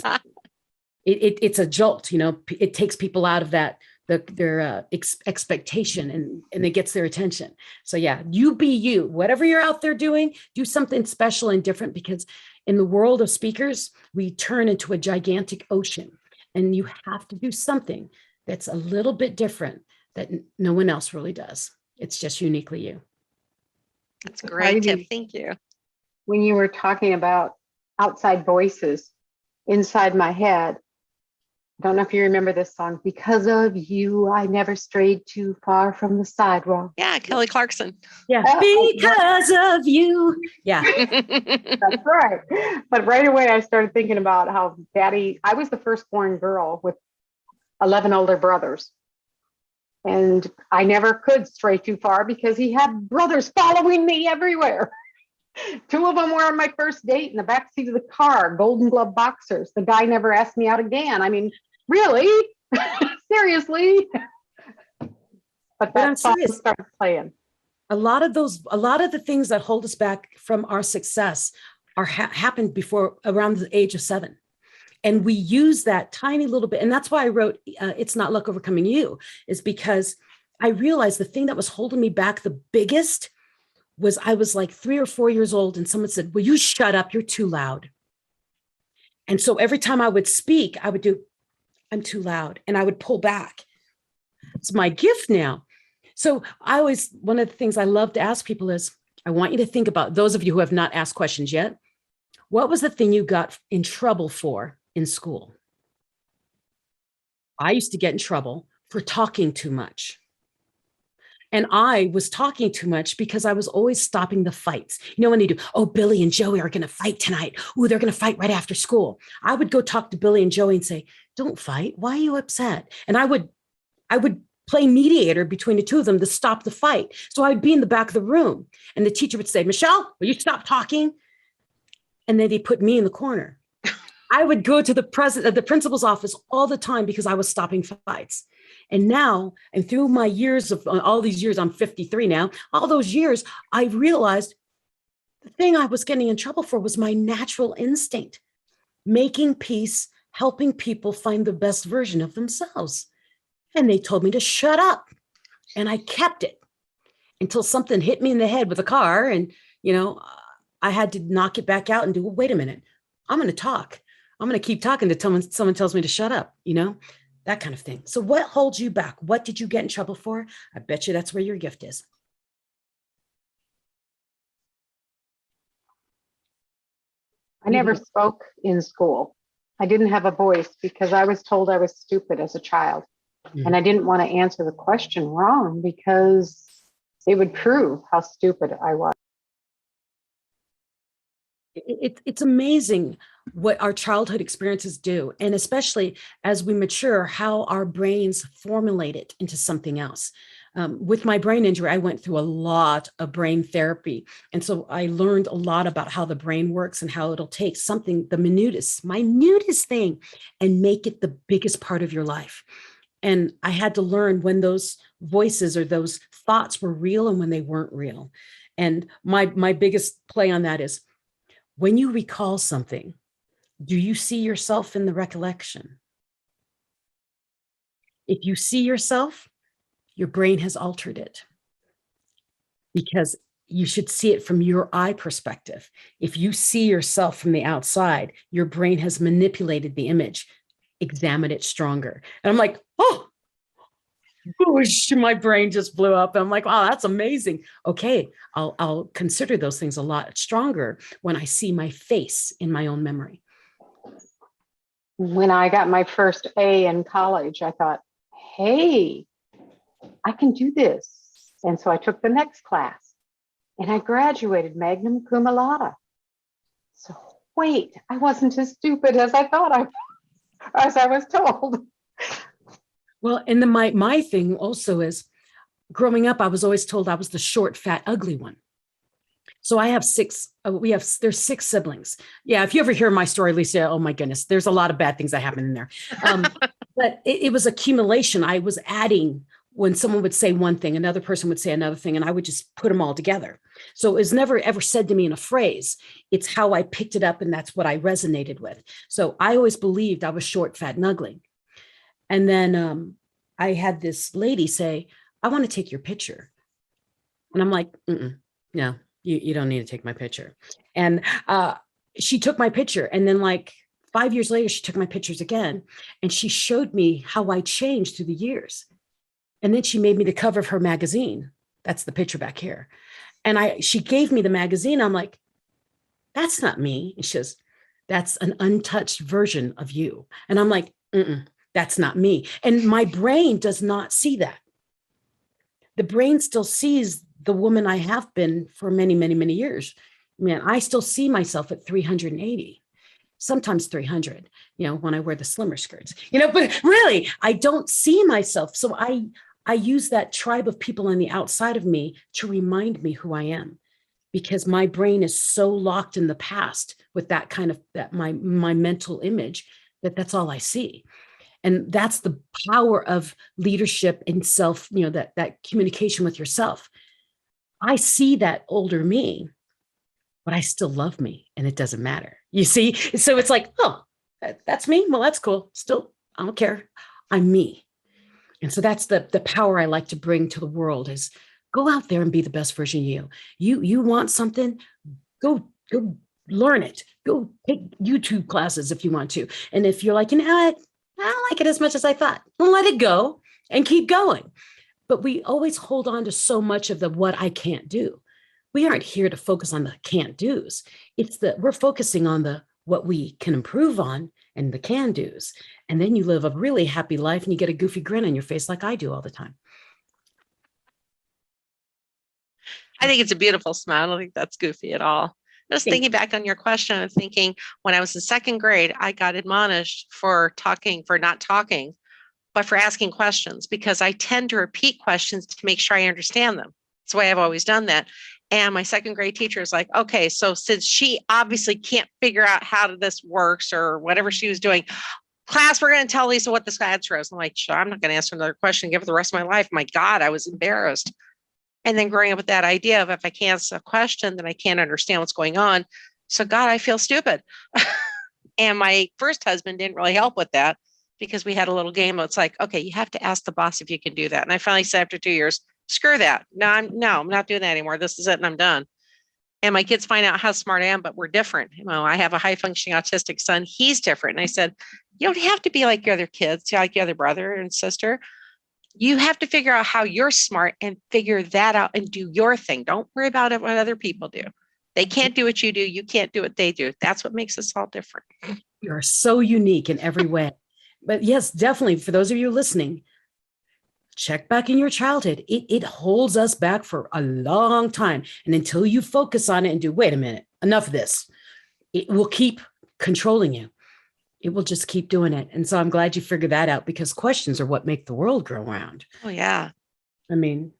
it's a jolt, it takes people out of that, their expectation and it gets their attention. So yeah, you be you, whatever you're out there doing, do something special and different, because in the world of speakers, we turn into a gigantic ocean and you have to do something that's a little bit different that no one else really does. It's just uniquely you. That's a great tip. Thank you. When you were talking about outside voices inside my head, I don't know if you remember this song, Because of You, I Never Strayed Too Far from the Sidewalk. Yeah, Kelly Clarkson. Yeah, because of you. Yeah. That's right. But right away, I started thinking about how I was the firstborn girl with 11 older brothers. And I never could stray too far because he had brothers following me everywhere. 2 of them were on my first date in the backseat of the car, Golden Glove boxers. The guy never asked me out again. I mean, really? Seriously? But that song started playing. A lot of the things that hold us back from our success happened before around the age of 7. And we use that tiny little bit. And that's why I wrote, It's Not Luck Overcoming You, is because I realized the thing that was holding me back the biggest was I was like 3 or 4 years old and someone said, "Will you shut up? You're too loud." And so every time I would speak, I would do, "I'm too loud." And I would pull back. It's my gift now. So one of the things I love to ask people is, I want you to think about, those of you who have not asked questions yet, what was the thing you got in trouble for in school? I used to get in trouble for talking too much. And I was talking too much because I was always stopping the fights. When they do, "Oh, Billy and Joey are going to fight tonight. Oh, they're going to fight right after school." I would go talk to Billy and Joey and say, "Don't fight. Why are you upset?" And I would play mediator between the two of them to stop the fight. So I'd be in the back of the room and the teacher would say, "Michelle, will you stop talking?" And then they put me in the corner. I would go to the principal's office all the time because I was stopping fights. And now, and through my years of all these years, I'm 53 now, all those years, I realized the thing I was getting in trouble for was my natural instinct, making peace, helping people find the best version of themselves. And they told me to shut up. And I kept it until something hit me in the head with a car. And, I had to knock it back out and do, well, wait a minute, I'm going to talk. I'm going to keep talking until someone tells me to shut up, that kind of thing. So what holds you back? What did you get in trouble for? I bet you that's where your gift is. I never spoke in school. I didn't have a voice because I was told I was stupid as a child. Mm-hmm. And I didn't want to answer the question wrong because it would prove how stupid I was. It's amazing what our childhood experiences do. And especially as we mature, how our brains formulate it into something else. With my brain injury, I went through a lot of brain therapy. And so I learned a lot about how the brain works and how it'll take something, the minutest thing, and make it the biggest part of your life. And I had to learn when those voices or those thoughts were real and when they weren't real. And my biggest play on that is, when you recall something, do you see yourself in the recollection? If you see yourself, your brain has altered it, because you should see it from your eye perspective. If you see yourself from the outside, your brain has manipulated the image. Examine it stronger. And I'm like, oh, whoosh, my brain just blew up. I'm like, wow, that's amazing. Okay, I'll consider those things a lot stronger when I see my face in my own memory. When I got my first A in college, I thought, hey, I can do this. And so I took the next class and I graduated magna cum laude. So wait, I wasn't as stupid as I thought as I was told. Well, and then my thing also is, growing up, I was always told I was the short, fat, ugly one. So I have there's 6 siblings. Yeah, if you ever hear my story, Lisa, oh my goodness, there's a lot of bad things that happen in there. But it was accumulation. I was adding when someone would say one thing, another person would say another thing, and I would just put them all together. So it was never ever said to me in a phrase. It's how I picked it up, and that's what I resonated with. So I always believed I was short, fat, and ugly. And then I had this lady say, I want to take your picture. And I'm like, no, you don't need to take my picture. And she took my picture. And then like 5 years later, she took my pictures again. And she showed me how I changed through the years. And then she made me the cover of her magazine. That's the picture back here. And she gave me the magazine. I'm like, that's not me. And she says, that's an untouched version of you. And I'm like, that's not me. And my brain does not see that. The brain still sees the woman I have been for many, many, many years. Man, I still see myself at 380, sometimes 300, when I wear the slimmer skirts, but really, I don't see myself. So I use that tribe of people on the outside of me to remind me who I am, because my brain is so locked in the past with that kind of my mental image that's all I see. And that's the power of leadership and self, that communication with yourself. I see that older me, but I still love me, and it doesn't matter. You see? So it's like, oh, that's me. Well, that's cool. Still, I don't care. I'm me. And so that's the power I like to bring to the world is go out there and be the best version of you. You want something, go learn it. Go take YouTube classes if you want to. And if you're like, I don't like it as much as I thought, well, let it go and keep going. But we always hold on to so much of the what I can't do. We aren't here to focus on the can't do's. It's we're focusing on the what we can improve on and the can do's. And then you live a really happy life and you get a goofy grin on your face like I do all the time. I think it's a beautiful smile. I don't think that's goofy at all. Just thinking back on your question, I'm thinking when I was in second grade, I got admonished for not talking, but for asking questions, because I tend to repeat questions to make sure I understand them. That's the way I've always done that. And my second grade teacher is like, okay, so since she obviously can't figure out how this works or whatever she was doing, class, we're going to tell Lisa what this answer is. I'm like, sure, I'm not going to answer another question, give her the rest of my life. My God, I was embarrassed. And then growing up with that idea of if I can't ask a question, then I can't understand what's going on. So God, I feel stupid. And my first husband didn't really help with that because we had a little game. It's like, okay, you have to ask the boss if you can do that. And I finally said after 2 years, screw that. No, I'm not doing that anymore. This is it and I'm done. And my kids find out how smart I am, but we're different. I have a high functioning autistic son. He's different. And I said, you don't have to be like your other kids, like your other brother and sister. You have to figure out how you're smart and figure that out and do your thing. Don't worry about what other people do. They can't do what you do. You can't do what they do. That's what makes us all different. You're so unique in every way. But yes, definitely, for those of you listening, check back in your childhood. It holds us back for a long time. And until you focus on it and do, wait a minute, enough of this, it will keep controlling you. It will just keep doing it. And so I'm glad you figured that out, because questions are what make the world go round. Oh, yeah. I mean,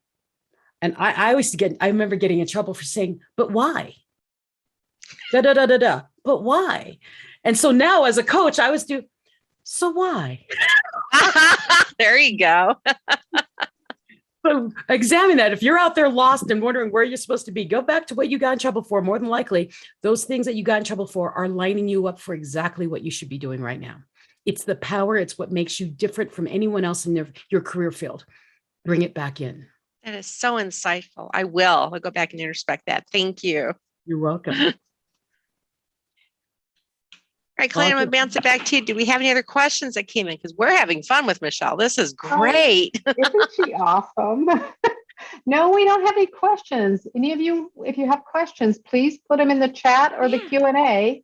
and I remember getting in trouble for saying, but why? But why? And so now as a coach, I always do, so why? There you go. So examine that. If you're out there lost and wondering where you're supposed to be, go back to what you got in trouble for. More than likely, those things that you got in trouble for are lining you up for exactly what you should be doing right now. It's the power. It's what makes you different from anyone else in your career field. Bring it back in. That is so insightful. I'll go back and introspect that. Thank you. You're welcome. All right, Clay, I'm going to bounce it back to you. Do we have any other questions that came in? Because we're having fun with Michelle. This is great. Isn't she awesome? No, we don't have any questions. Any of you, if you have questions, please put them in the chat or the Q&A.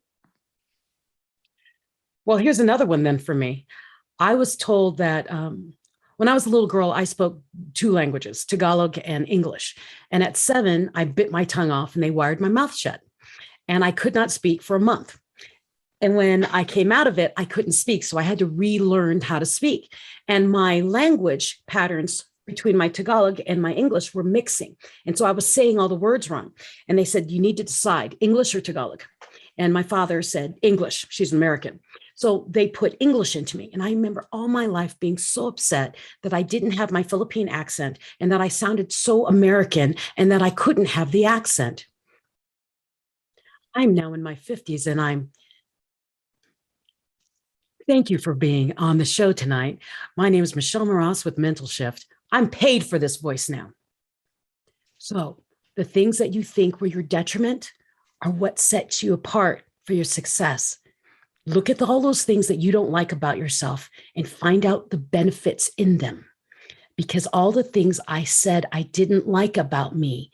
Well, here's another one then for me. I was told that when I was a little girl, I spoke 2 languages, Tagalog and English. And at 7, I bit my tongue off and they wired my mouth shut. And I could not speak for a month. And when I came out of it, I couldn't speak. So I had to relearn how to speak. And my language patterns between my Tagalog and my English were mixing. And so I was saying all the words wrong. And they said, you need to decide English or Tagalog. And my father said, English. She's American. So they put English into me. And I remember all my life being so upset that I didn't have my Philippine accent and that I sounded so American and that I couldn't have the accent. I'm now in my 50s and thank you for being on the show tonight. My name is Michelle Mras with Mental Shift. I'm paid for this voice now. So the things that you think were your detriment are what sets you apart for your success. Look at all those things that you don't like about yourself and find out the benefits in them. Because all the things I said I didn't like about me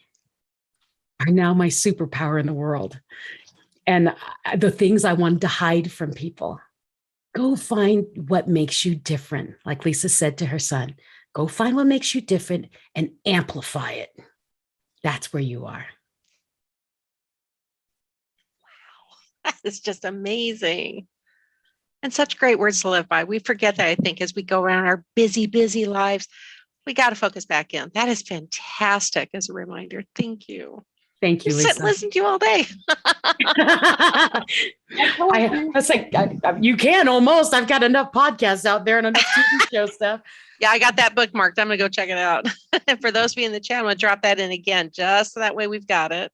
are now my superpower in the world. And the things I wanted to hide from people. Go find what makes you different. Like Lisa said to her son, go find what makes you different and amplify it. That's where you are. That is just amazing. And such great words to live by. We forget that, I think, as we go around our busy, busy lives, we got to focus back in. That is fantastic as a reminder. Thank you. Thank you, Just sit Lisa. and listen to you all day. I was like, you can almost. I've got enough podcasts out there and enough TV show stuff. Yeah, I got that bookmarked. I'm going to go check it out. And for those of you in the chat, I'm going to drop that in again, just so that way we've got it.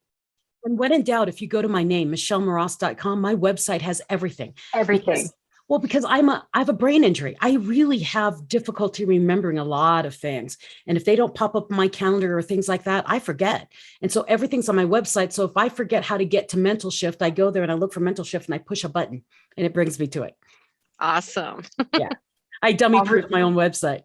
And when in doubt, if you go to my name, michellemoross.com, my website has everything. Everything. Because I have a brain injury. I really have difficulty remembering a lot of things. And if they don't pop up on my calendar or things like that, I forget. And so everything's on my website. So if I forget how to get to Mental Shift, I go there and I look for Mental Shift and I push a button and it brings me to it. Awesome. Yeah. I dummy proof my own website.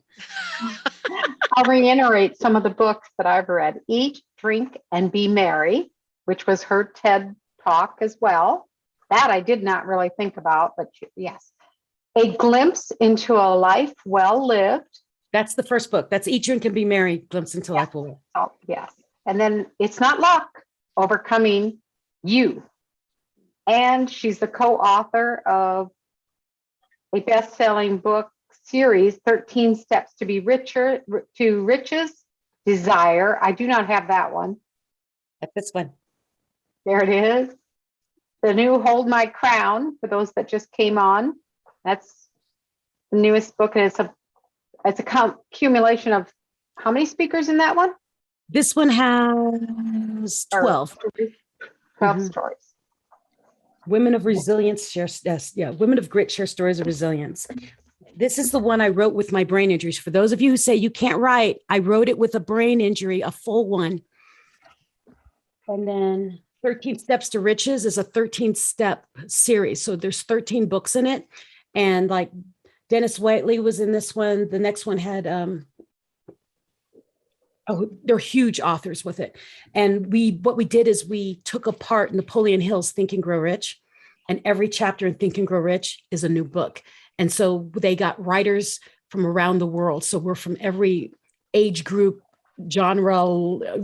I'll reiterate some of the books that I've read. Eat, Drink, and Be Merry, which was her TED Talk as well. That I did not really think about, but yes. A Glimpse into a Life Well Lived. That's the first book. That's Eat, Drink, and Be Merry, Glimpse into Life Well Lived. Oh, yes. And then It's Not Luck, Overcoming You. And she's the co-author of a best-selling book series, 13 Steps to Be Richer, to Riches, Desire. I do not have that one. That's this one. There it is. The new Hold My Crown, for those that just came on. That's the newest book, and it's a accumulation of how many speakers in that one? This one has 12. 12 stories. Women of Resilience share, Women of Grit share stories of resilience. This is the one I wrote with my brain injuries. For those of you who say you can't write, I wrote it with a brain injury, a full one. And then 13 Steps to Riches is a 13-step series. So there's 13 books in it. And like Dennis Whiteley was in this one. The next one had, they're huge authors with it. And what we did is we took apart Napoleon Hill's Think and Grow Rich. And every chapter in Think and Grow Rich is a new book. And so they got writers from around the world. So we're from every age group, genre,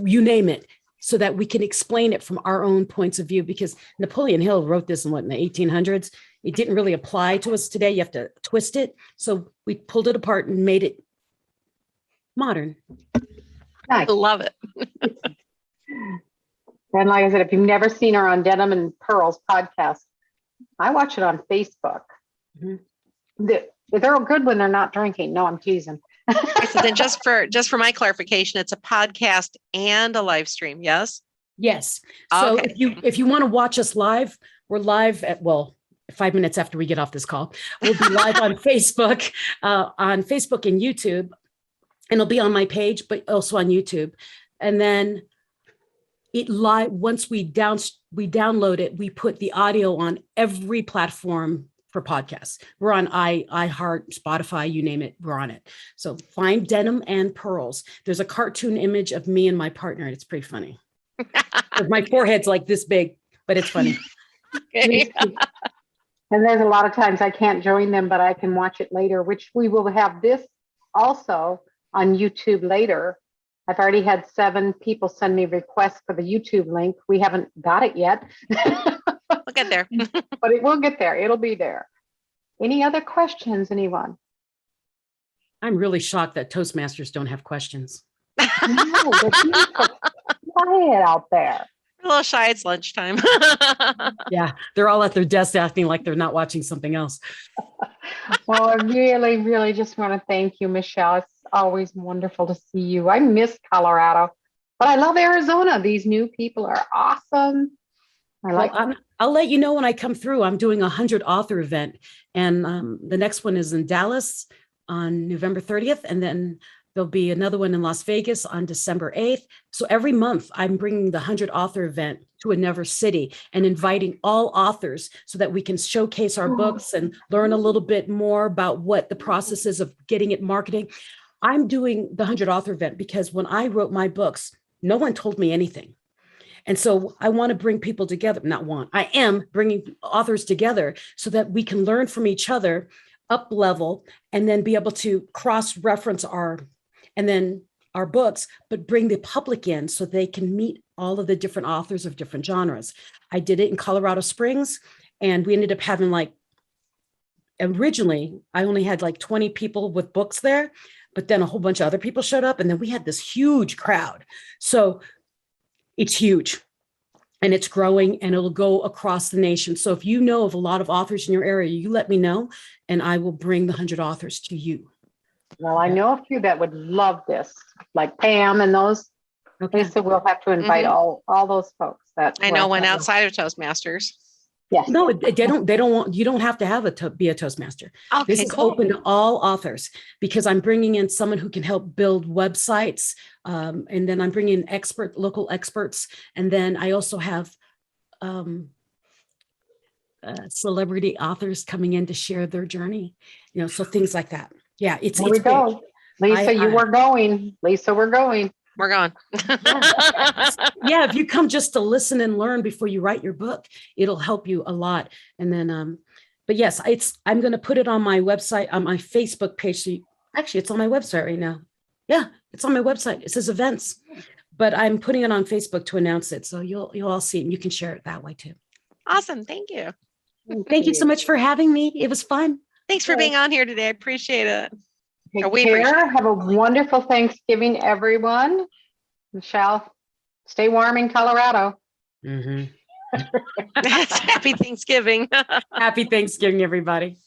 you name it, so that we can explain it from our own points of view, because Napoleon Hill wrote this in the 1800s. It didn't really apply to us today. You have to twist it. So we pulled it apart and made it modern. I love it. And like I said, if you've never seen her on Denim and Pearls podcast, I watch it on Facebook. Mm-hmm. They're good when they're not drinking. No, I'm teasing. So then just for my clarification, it's a podcast and a live stream. Yes. Yes. So okay. if you want to watch us live, we're live at 5 minutes after we get off this call. We'll be live on Facebook, and YouTube, and it'll be on my page, but also on YouTube. And then once we download it, we put the audio on every platform for podcasts. We're on iHeart, Spotify, you name it, we're on it. So find Denim and Pearls. There's a cartoon image of me and my partner. And it's pretty funny. My forehead's like this big, but it's funny. Okay. And there's a lot of times I can't join them, but I can watch it later, which we will have this also on YouTube later. I've already had 7 people send me requests for the YouTube link. We haven't got it yet. We'll get there. But it will get there. It'll be there. Any other questions, anyone? I'm really shocked that Toastmasters don't have questions. No, they're beautiful. Quiet out there. little shy. It's lunchtime. Yeah, they're all at their desk acting like they're not watching something else. Well, I really, really just want to thank you, Michelle. It's always wonderful to see you. I miss Colorado, but I love Arizona. These new people are awesome. I like I'll let you know when I come through. I'm doing 100 author event, and the next one is in Dallas on November 30th, and then there'll be another one in Las Vegas on December 8th. So every month I'm bringing the 100 author event to another city and inviting all authors so that we can showcase our books and learn a little bit more about what the process is of getting it marketing. I'm doing the 100 author event because when I wrote my books, no one told me anything. And so I want to bring people together, I am bringing authors together so that we can learn from each other, up level, and then be able to cross-reference our books, but bring the public in so they can meet all of the different authors of different genres. I did it in Colorado Springs, and we ended up having originally, I only had 20 people with books there, but then a whole bunch of other people showed up, and then we had this huge crowd. So it's huge and it's growing, and it'll go across the nation. So if you know of a lot of authors in your area, you let me know and I will bring the 100 authors to you. Well, I know a few that would love this, like Pam and those. Okay. Lisa, we'll have to invite all those folks. I know one outside of Toastmasters. Yes. No, they don't want, you don't have to have be a Toastmaster. Okay, This is cool. open to all authors because I'm bringing in someone who can help build websites. And then I'm bringing in local experts. And then I also have celebrity authors coming in to share their journey, so things like that. Yeah, it's There we go. Lisa, we're going. Lisa, we're going. We're going. Yeah, if you come just to listen and learn before you write your book, it'll help you a lot. And then, but yes, I'm going to put it on my website, on my Facebook page. So actually, it's on my website right now. Yeah, it's on my website. It says events, but I'm putting it on Facebook to announce it. So you'll all see it, and you can share it that way too. Awesome. Thank you. Thank you so much for having me. It was fun. Thanks for being on here today. I appreciate it. Take care. Have a wonderful Thanksgiving, everyone. Michelle, stay warm in Colorado. Mm-hmm. Happy Thanksgiving. Happy Thanksgiving, everybody.